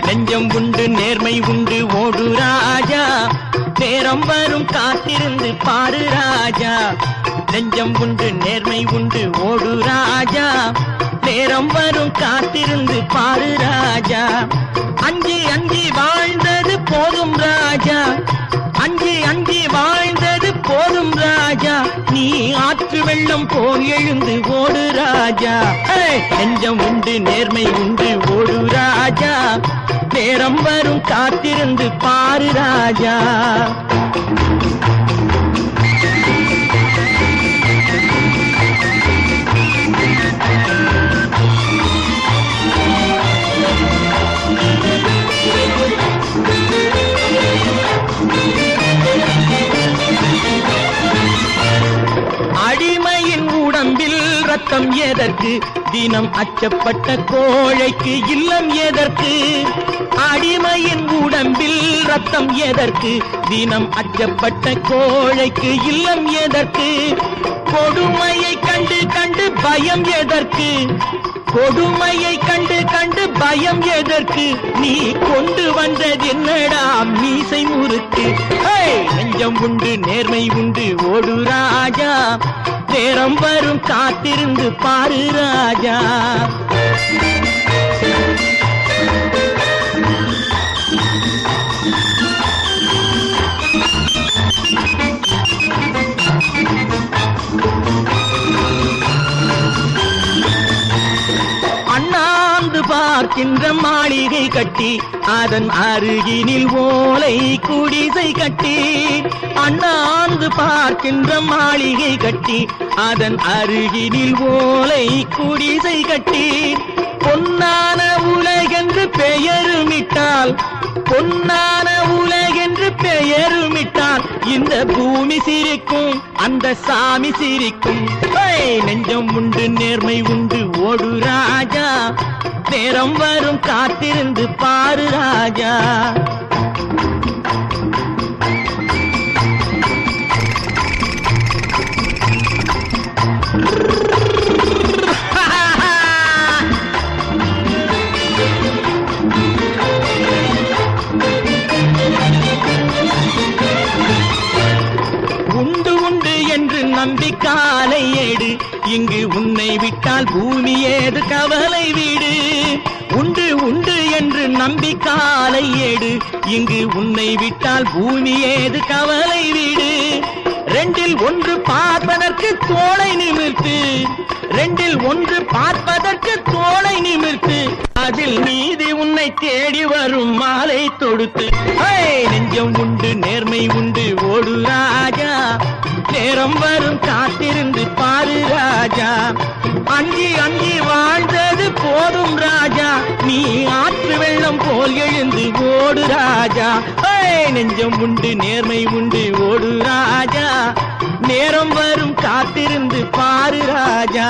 நெஞ்சம் உண்டு நேர்மை உண்டு ஓடு ராஜா, நேரம் வரும் காத்திருந்து பாரு ராஜா. நெஞ்சம் உண்டு நேர்மை உண்டு ஓடு ராஜா, நேரம் வரும் காத்திருந்து பாரு ராஜா. அஞ்சி அஞ்சி வாழ்ந்தது போதும் ராஜா, அஞ்சி அஞ்சி வாழ்ந்தது போதும் ராஜா. நீ ஆற்று வெள்ளம் போல் எழுந்து ஓடு ராஜா. நெஞ்சம் உண்டு நேர்மை உண்டு ஓடு ராஜா, நேரம் வரும் காத்திருந்து பாரு ராஜா. அடிமையின் உடம்பில் ரத்தம் எதற்கு, தினம் அச்சப்பட்ட கோழைக்கு இல்லம் எதற்கு. அடிமையின் உடம்பில் ரத்தம் எதற்கு, தினம் அச்சப்பட்ட கோழைக்கு இல்லம் எதற்கு. கொடுமையை கண்டு கண்டு பயம் எதற்கு, கொடுமையை கண்டு கண்டு பயம் எதற்கு. நீ கொண்டு வந்தது என்னடா மீசை முறுக்கு. நெஞ்சம் உண்டு நேர்மை உண்டு ஓடு ராஜா, நேரம் வரும் காத்திருந்து பாரு ராஜா. அண்ணாந்து பார்க்கின்ற மாளிகை கட்டி, அதன் அருகினில் ஓலை குடிசை கட்டி. அண்ணாந்து பார்க்கின்ற மாளிகை கட்டி, அதன் அருகினில் ஓலை குடிசை கட்டி. பொன்னான உலகென்று பெயருமிட்டால், பொன்னான உலகென்று பெயருமிட்டால் இந்த பூமி சிரிக்கும், அந்த சாமி சிரிக்கும். நெஞ்சம் உண்டு நேர்மை உண்டு ஓடு ராஜா, நேரம் வரும் காத்திருந்து பாரு ராஜா. உண்டு உண்டு என்று நம்பி காலை ஏடு, இங்கு உன்னை விட்டால் பூமி ஏது கவலை வீடு. உண்டு உண்டு என்று நம்பி காலை ஏடு, இங்கு உன்னை விட்டால் பூமி ஏது கவலை வீடு. ரெண்டில் ஒன்று பார்ப்பதற்கு தோளை நிமிர்த்து, ரெண்டில் ஒன்று பார்ப்பதற்கு தோளை நிமிர்த்து. அதில் நீதி உன்னை தேடி வரும் மாலை தொடுத்து. நெஞ்சம் உண்டு நேர்மை உண்டு ஓடு ராஜா, நேரம் வரும் காத்திருந்து பாரு ராஜா. அஞ்சி அஞ்சி வாழ்ந்தது போதும் ராஜா, நீ ஆற்று வெள்ளம் போல் எழுந்து ஓடு ராஜா. நெஞ்சம் உண்டு நேர்மை உண்டு ஓடு ராஜா, நேரம் வரும் காத்திருந்து பாரு ராஜா.